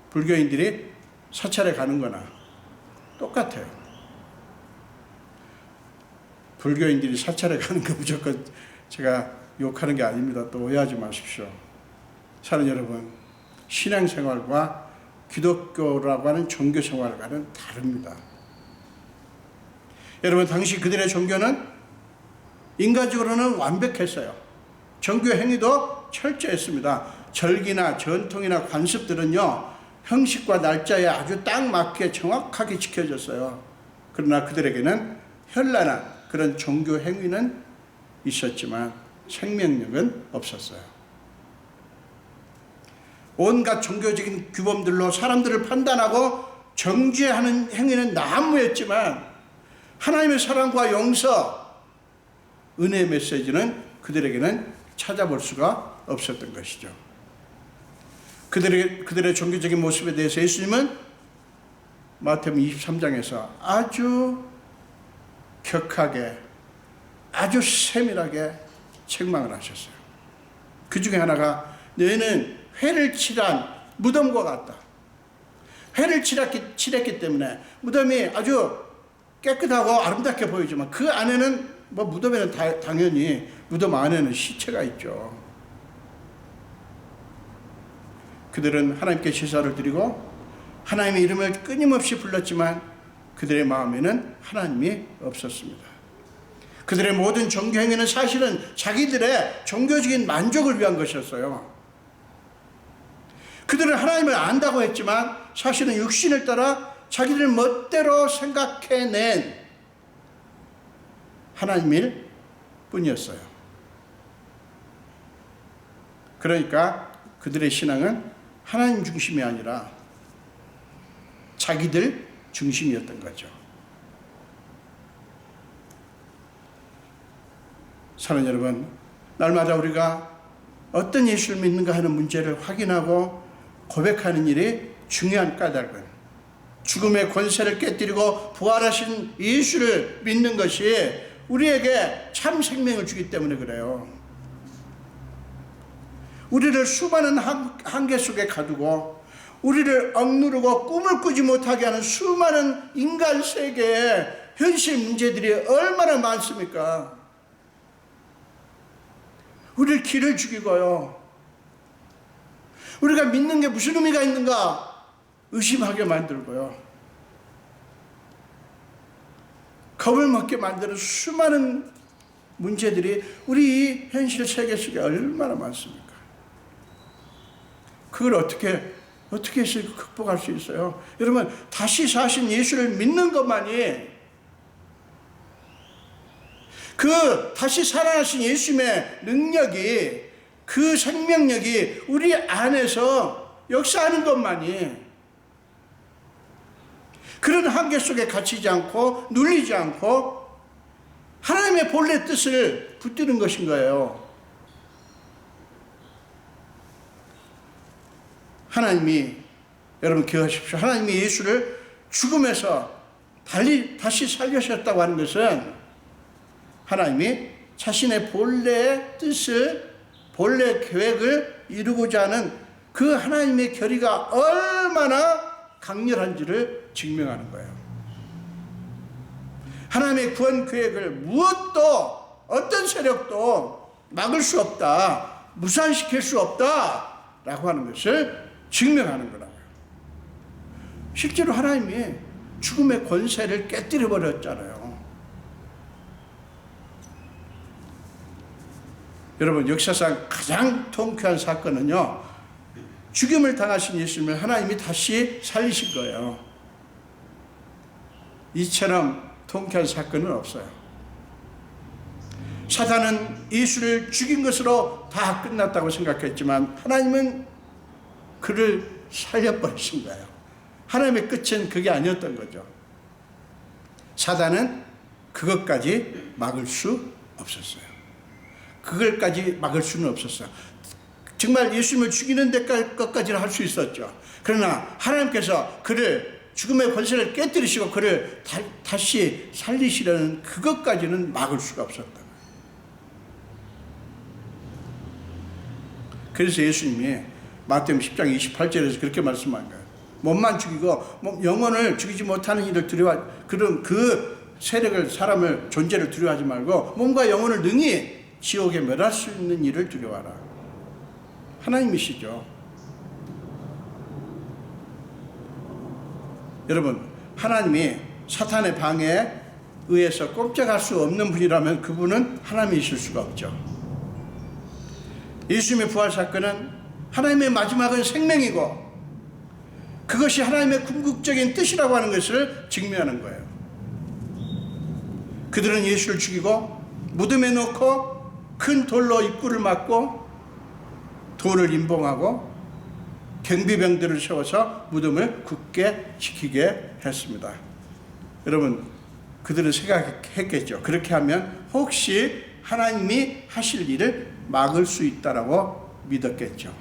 불교인들이 사찰에 가는 거나 똑같아요. 불교인들이 사찰에 가는 거 무조건 제가 욕하는 게 아닙니다. 또 오해하지 마십시오. 사랑하는 여러분, 신앙생활과 기독교라고 하는 종교생활과는 다릅니다. 여러분, 당시 그들의 종교는 인간적으로는 완벽했어요. 종교 행위도 철저했습니다. 절기나 전통이나 관습들은요, 형식과 날짜에 아주 딱 맞게 정확하게 지켜졌어요. 그러나 그들에게는 현란한 그런 종교 행위는 있었지만 생명력은 없었어요. 온갖 종교적인 규범들로 사람들을 판단하고 정죄하는 행위는 난무했지만 하나님의 사랑과 용서, 은혜의 메시지는 그들에게는 찾아볼 수가 없었던 것이죠. 그들의 종교적인 모습에 대해서 예수님은 마태복음 23장에서 아주 격하게, 아주 세밀하게 책망을 하셨어요. 그 중에 하나가 너희는 회를 칠한 무덤과 같다. 회를 칠했기 때문에 무덤이 아주 깨끗하고 아름답게 보이지만 그 안에는 무덤에는 당연히 무덤 안에는 시체가 있죠. 그들은 하나님께 제사를 드리고 하나님의 이름을 끊임없이 불렀지만 그들의 마음에는 하나님이 없었습니다. 그들의 모든 종교 행위는 사실은 자기들의 종교적인 만족을 위한 것이었어요. 그들은 하나님을 안다고 했지만 사실은 육신을 따라 자기들 멋대로 생각해낸 하나님일 뿐이었어요. 그러니까 그들의 신앙은 하나님 중심이 아니라 자기들 중심이었던 거죠. 사랑하는 여러분, 날마다 우리가 어떤 예수를 믿는가 하는 문제를 확인하고 고백하는 일이 중요한 까닭은 죽음의 권세를 깨뜨리고 부활하신 예수를 믿는 것이 우리에게 참 생명을 주기 때문에 그래요. 우리를 수많은 한계 속에 가두고 우리를 억누르고 꿈을 꾸지 못하게 하는 수많은 인간 세계의 현실 문제들이 얼마나 많습니까? 우리를 길을 죽이고요. 우리가 믿는 게 무슨 의미가 있는가 의심하게 만들고요. 겁을 먹게 만드는 수많은 문제들이 우리 이 현실 세계 속에 얼마나 많습니까? 그걸 어떻게 해서 극복할 수 있어요? 여러분, 다시 사신 예수를 믿는 것만이, 그 다시 살아나신 예수님의 능력이, 그 생명력이 우리 안에서 역사하는 것만이 그런 한계 속에 갇히지 않고 눌리지 않고 하나님의 본래 뜻을 붙드는 것인 거예요. 하나님이, 여러분 기억하십시오. 하나님이 예수를 죽음에서 다시 살려셨다고 하는 것은 하나님이 자신의 본래의 뜻을, 본래 계획을 이루고자 하는 그 하나님의 결의가 얼마나 강렬한지를 증명하는 거예요. 하나님의 구원 계획을 무엇도, 어떤 세력도 막을 수 없다, 무산시킬 수 없다 라고 하는 것을 증명하는 거라고요. 실제로 하나님이 죽음의 권세를 깨뜨려 버렸잖아요. 여러분, 역사상 가장 통쾌한 사건은요, 죽임을 당하신 예수님을 하나님이 다시 살리신 거예요. 이처럼 통쾌한 사건은 없어요. 사단은 예수를 죽인 것으로 다 끝났다고 생각했지만 하나님은 그를 살려버리신 거예요. 하나님의 끝은 그게 아니었던 거죠. 사단은 그것까지 막을 수 없었어요. 그걸까지 막을 수는 없었어요. 정말 예수님을 죽이는 데까지는 할 수 있었죠. 그러나 하나님께서 그를, 죽음의 권세를 깨뜨리시고 그를 다시 살리시려는 그것까지는 막을 수가 없었다. 그래서 예수님이 마태복음 10장 28절에서 그렇게 말씀한 거예요. 몸만 죽이고 영혼을 죽이지 못하는 일을 두려워, 그런 그 세력을, 사람을, 존재를 두려워하지 말고 몸과 영혼을 능히 지옥에 멸할 수 있는 일을 두려워하라. 하나님이시죠. 여러분, 하나님이 사탄의 방해에 의해서 꼼짝할 수 없는 분이라면 그분은 하나님이실 수가 없죠. 예수님의 부활 사건은 하나님의 마지막은 생명이고 그것이 하나님의 궁극적인 뜻이라고 하는 것을 증명하는 거예요. 그들은 예수를 죽이고 무덤에 넣고 큰 돌로 입구를 막고 돌을 임봉하고 경비병들을 세워서 무덤을 굳게 지키게 했습니다. 여러분, 그들은 생각했겠죠. 그렇게 하면 혹시 하나님이 하실 일을 막을 수 있다라고 믿었겠죠.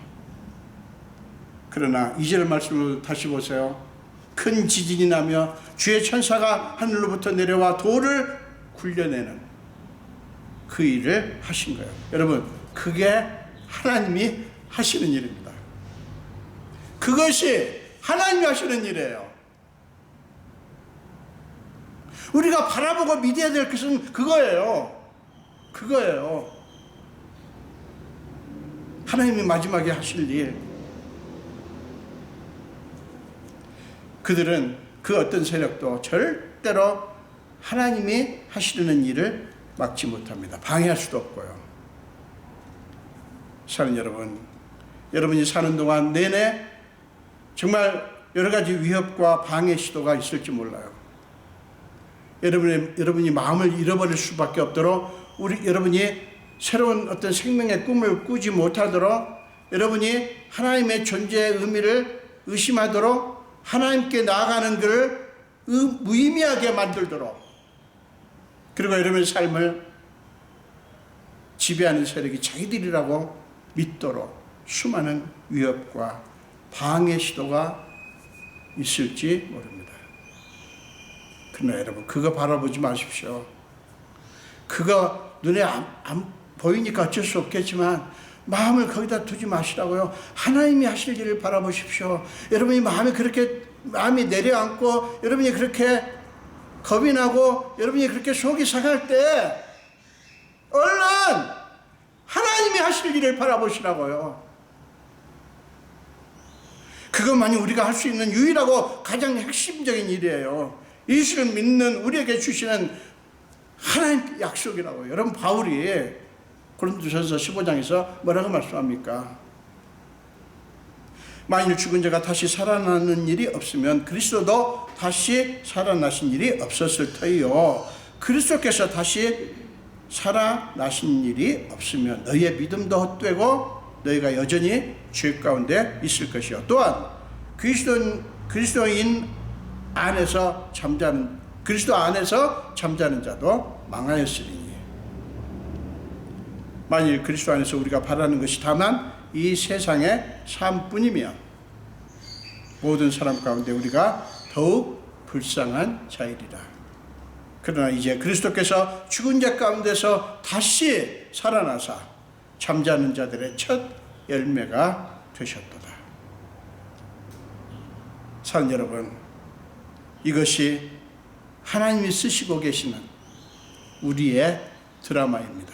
그러나 2절 말씀을 다시 보세요. 큰 지진이 나며 주의 천사가 하늘로부터 내려와 돌을 굴려내는 그 일을 하신 거예요. 여러분, 그게 하나님이 하시는 일입니다. 그것이 하나님이 하시는 일이에요. 우리가 바라보고 믿어야 될 것은 그거예요. 그거예요. 하나님이 마지막에 하실 일. 그들은 그 어떤 세력도 절대로 하나님이 하시려는 일을 막지 못합니다. 방해할 수도 없고요. 사는 여러분, 여러분이 사는 동안 내내 정말 여러 가지 위협과 방해 시도가 있을지 몰라요. 여러분이 마음을 잃어버릴 수밖에 없도록, 여러분이 새로운 어떤 생명의 꿈을 꾸지 못하도록, 여러분이 하나님의 존재의 의미를 의심하도록, 하나님께 나아가는 것을 무의미하게 만들도록, 그리고 여러분의 삶을 지배하는 세력이 자기들이라고 믿도록 수많은 위협과 방해 시도가 있을지 모릅니다. 그러나 여러분, 그거 바라보지 마십시오. 그거 눈에 안 보이니까 어쩔 수 없겠지만 마음을 거기다 두지 마시라고요. 하나님이 하실 일을 바라보십시오. 여러분이 마음이 내려앉고 여러분이 그렇게 겁이 나고 여러분이 그렇게 속이 상할 때 얼른 하나님이 하실 일을 바라보시라고요. 그것만이 우리가 할 수 있는 유일하고 가장 핵심적인 일이에요. 예수를 믿는 우리에게 주시는 하나님 약속이라고요. 여러분, 바울이 고린도전서 15장에서 뭐라고 말씀합니까? 만일 죽은 자가 다시 살아나는 일이 없으면 그리스도도 다시 살아나신 일이 없었을 터이요. 그리스도께서 다시 살아나신 일이 없으면 너희의 믿음도 헛되고 너희가 여전히 죄 가운데 있을 것이요. 또한 그리스도인 안에서 그리스도 안에서 잠자는 자도 망하였으리니. 만일 그리스도 안에서 우리가 바라는 것이 다만 이 세상의 삶뿐이면 모든 사람 가운데 우리가 더욱 불쌍한 자이리라. 그러나 이제 그리스도께서 죽은 자 가운데서 다시 살아나사 잠자는 자들의 첫 열매가 되셨도다. 사랑 여러분, 이것이 하나님이 쓰시고 계시는 우리의 드라마입니다.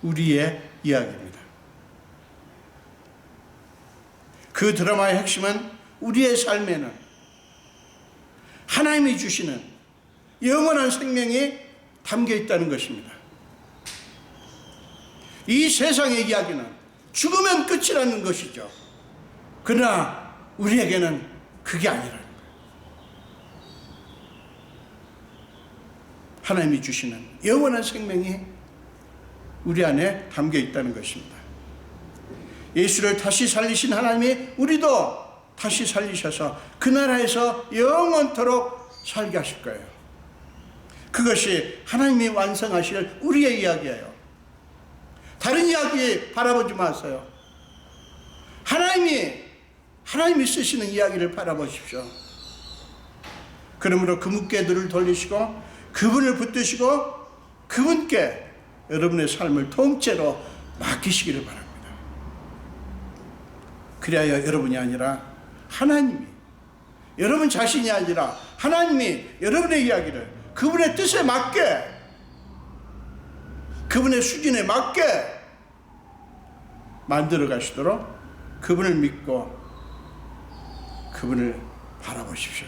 우리의 이야기입니다. 그 드라마의 핵심은 우리의 삶에는 하나님이 주시는 영원한 생명이 담겨 있다는 것입니다. 이 세상의 이야기는 죽으면 끝이라는 것이죠. 그러나 우리에게는 그게 아니라는 거예요. 하나님이 주시는 영원한 생명이 우리 안에 담겨 있다는 것입니다. 예수를 다시 살리신 하나님이 우리도 다시 살리셔서 그 나라에서 영원토록 살게 하실 거예요. 그것이 하나님이 완성하실 우리의 이야기예요. 다른 이야기 바라보지 마세요. 하나님이 쓰시는 이야기를 바라보십시오. 그러므로 그분께 눈을 돌리시고 그분을 붙드시고 그분께 여러분의 삶을 통째로 맡기시기를 바랍니다. 그래야 여러분이 아니라 하나님이, 여러분 자신이 아니라 하나님이 여러분의 이야기를 그분의 뜻에 맞게, 그분의 수준에 맞게 만들어 가시도록 그분을 믿고 그분을 바라보십시오.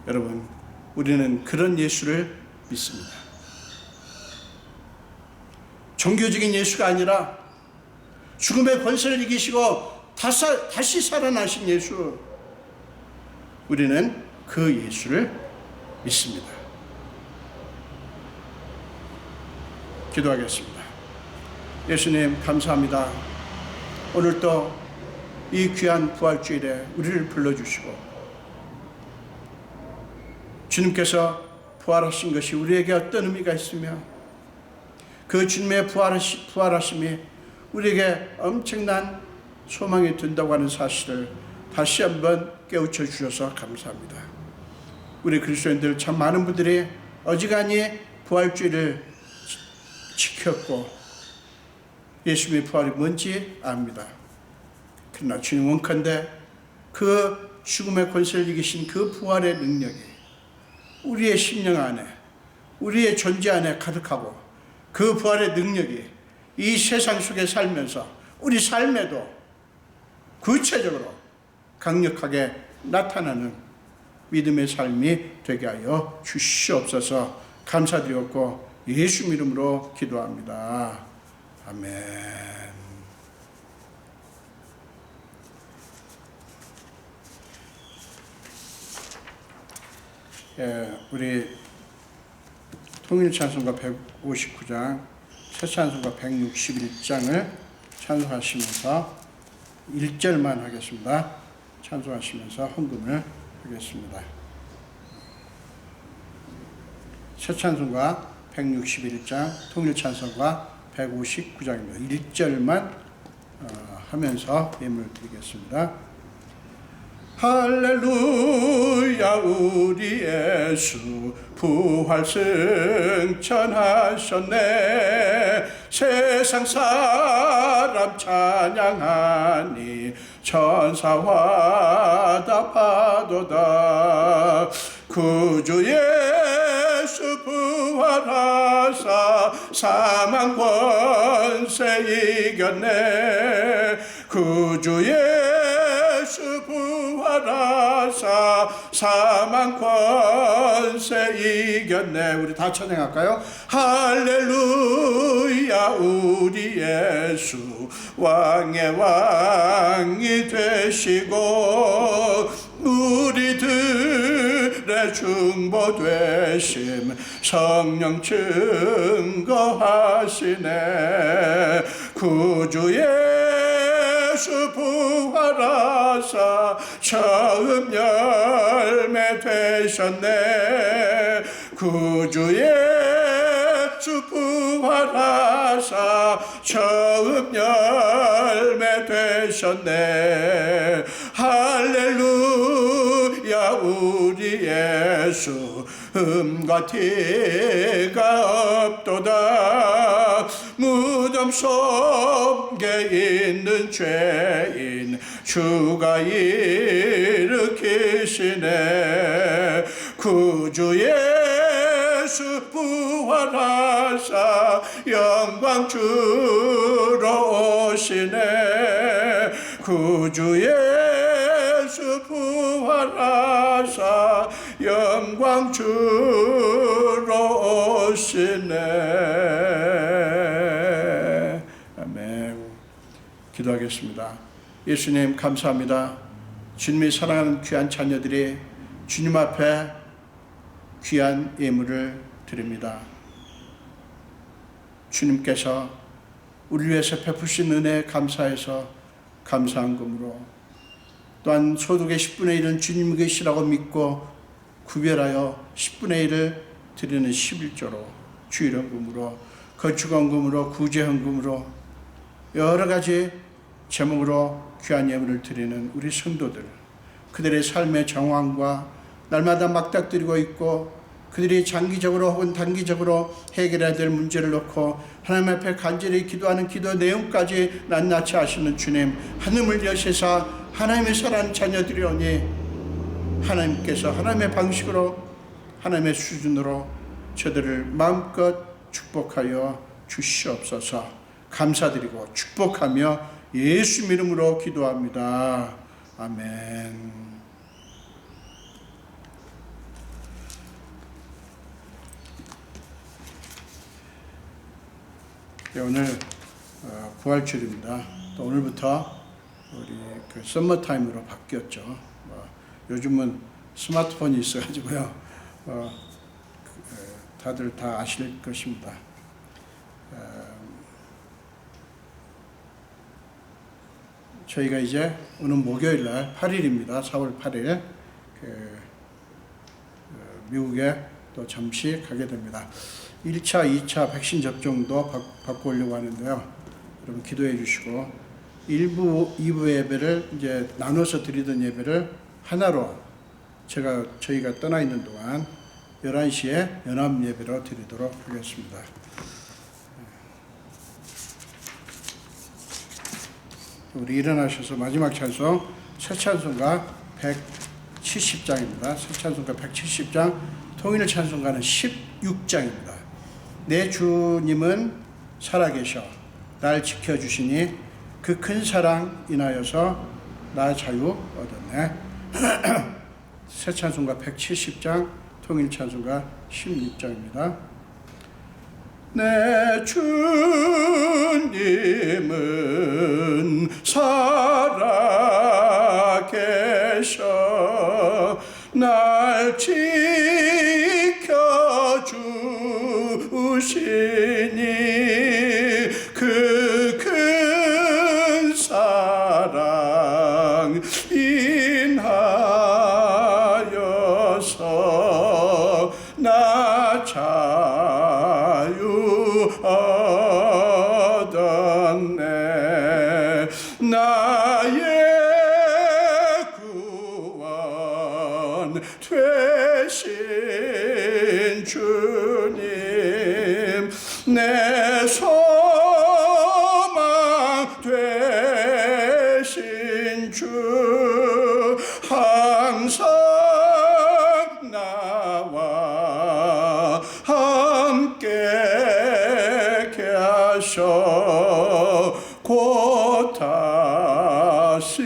여러분, 우리는 그런 예수를 믿습니다. 종교적인 예수가 아니라 죽음의 권세를 이기시고 다시 살아나신 예수, 우리는 그 예수를 믿습니다. 기도하겠습니다. 예수님, 감사합니다. 오늘도 이 귀한 부활주일에 우리를 불러주시고 주님께서 부활하신 것이 우리에게 어떤 의미가 있으며 그 주님의 부활하심이 우리에게 엄청난 소망이 된다고 하는 사실을 다시 한번 깨우쳐 주셔서 감사합니다. 우리 그리스도인들 참 많은 분들이 어지간히 부활주의를 지켰고 예수님의 부활이 뭔지 압니다. 그러나 주님 원컨대 그 죽음의 권세를 이기신 그 부활의 능력이 우리의 심령 안에, 우리의 존재 안에 가득하고 그 부활의 능력이 이 세상 속에 살면서 우리 삶에도 구체적으로 강력하게 나타나는 믿음의 삶이 되게 하여 주시옵소서. 감사드렸고 예수 이름으로 기도합니다. 아멘. 우리 통일찬송가 159장, 새찬송가 161장을 찬송하시면서 1절만 하겠습니다. 찬송하시면서 헌금을 하겠습니다. 새찬송가 161장, 통일찬송가 159장입니다. 1절만 하면서 예물을 드리겠습니다. 할렐루야, 우리 예수 부활 승천하셨네. 세상 사람 찬양하니 천사와 답하도다. 구주 예수 부활하사 사망 권세 이겼네. 구주 예수 부활하사 사망 권세 이겼네. 우리 다 찬양할까요? 할렐루야, 우리 예수 왕의 왕이 되시고 우리들의 중보 되심 성령 증거하시네. 구주 예수 부활하사 처음 열매 되셨네. 구주 예수 부활하사 처음 열매 되셨네. 할렐루야, 우리 예수 흠과 티가 없도다. 무덤 속에 있는 죄인 주가 일으키시네. 구주 예수 부활하사 영광 주러 오시네. 구주 예수 부활하사 영광 주러 오시네. 아멘. 기도하겠습니다. 예수님 감사합니다. 주님이 사랑하는 귀한 자녀들이 주님 앞에 귀한 예물을 드립니다. 주님께서 우리 위해서 베푸신 은혜에 감사해서 감사한 금으로, 또한 소득의 10분의 1은 주님 계시라고 믿고 구별하여 10분의 1을 드리는 11조로, 주일헌금으로, 거축헌금으로, 구제헌금으로, 여러 가지 제목으로 귀한 예물을 드리는 우리 성도들, 그들의 삶의 정황과 날마다 막닥뜨리고 있고 그들이 장기적으로 혹은 단기적으로 해결해야 될 문제를 놓고 하나님 앞에 간절히 기도하는 기도 내용까지 낱낱이 아시는 주님, 하늘을 여시사 하나님의 사랑하는 자녀들이 오니 하나님께서 하나님의 방식으로, 하나님의 수준으로 저들을 마음껏 축복하여 주시옵소서. 감사드리고 축복하며 예수 이름으로 기도합니다. 아멘. 네, 오늘 부활주일입니다. 또 오늘부터 우리 그 썸머타임으로 바뀌었죠. 요즘은 스마트폰이 있어가지고요. 다들 다 아실 것입니다. 저희가 이제 오는 목요일 날 8일입니다. 4월 8일 미국에 또 잠시 가게 됩니다. 1차, 2차 백신 접종도 받고 오려고 하는데요. 여러분 기도해 주시고 1부, 2부 예배를 이제 나눠서 드리던 예배를 하나로 저희가 떠나 있는 동안 11시에 연합 예배로 드리도록 하겠습니다. 우리 일어나셔서 마지막 찬송 새 찬송가 170장입니다. 새 찬송가 170장, 통일 찬송가는 16장입니다. 내 주님은 살아계셔 날 지켜주시니 그 큰 사랑 인하여서 나 자유 얻었네. 새 찬송가 170장, 통일 찬송가 16장입니다. 내 주님은 살아계셔 날 지켜주시니 그 큰 사랑 인하여서 나 자유 얻었네. 나의 구원 되신 주님, 내 소망 되신 주, 항상 나와 함께 계셔 곧 다시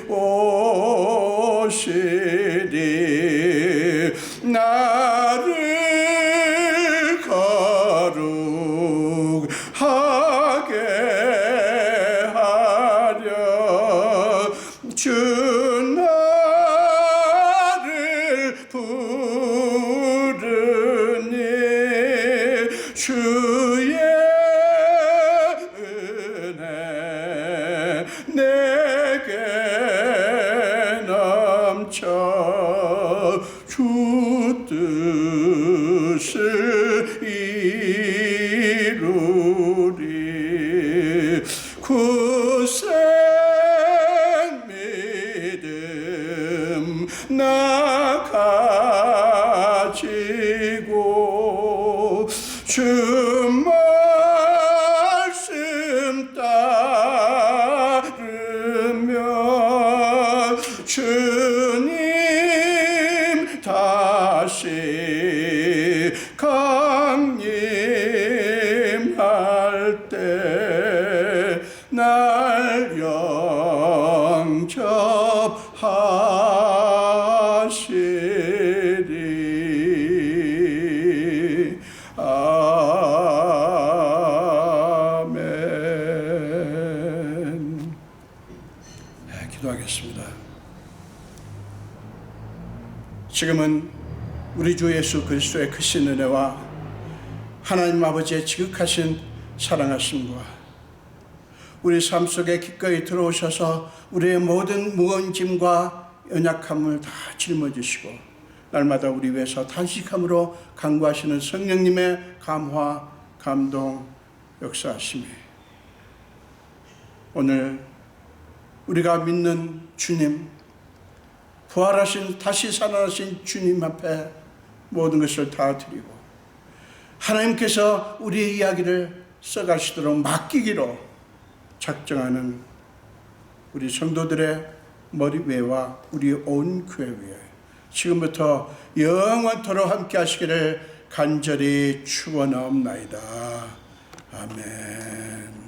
오시리. 나를 거룩하게 하려 주 나를 부르니 주의 은혜 내게 넘쳐 주 뜻을 이루리. 굳센 믿음 나 주님 다시 강림할 때 날 영접하시리. 아멘. 네, 기도하겠습니다. 지금은 우리 주 예수 그리스도의 크신 은혜와 하나님 아버지의 지극하신 사랑하심과 우리 삶 속에 기꺼이 들어오셔서 우리의 모든 무거운 짐과 연약함을 다 짊어지시고 날마다 우리 위해서 탄식함으로 간구하시는 성령님의 감화, 감동, 역사하심이 오늘 우리가 믿는 주님, 부활하신 다시 살아나신 주님 앞에 모든 것을 다 드리고 하나님께서 우리의 이야기를 써가시도록 맡기기로 작정하는 우리 성도들의 머리 위와 우리 온 교회 위에 지금부터 영원토록 함께 하시기를 간절히 축원하옵나이다. 아멘.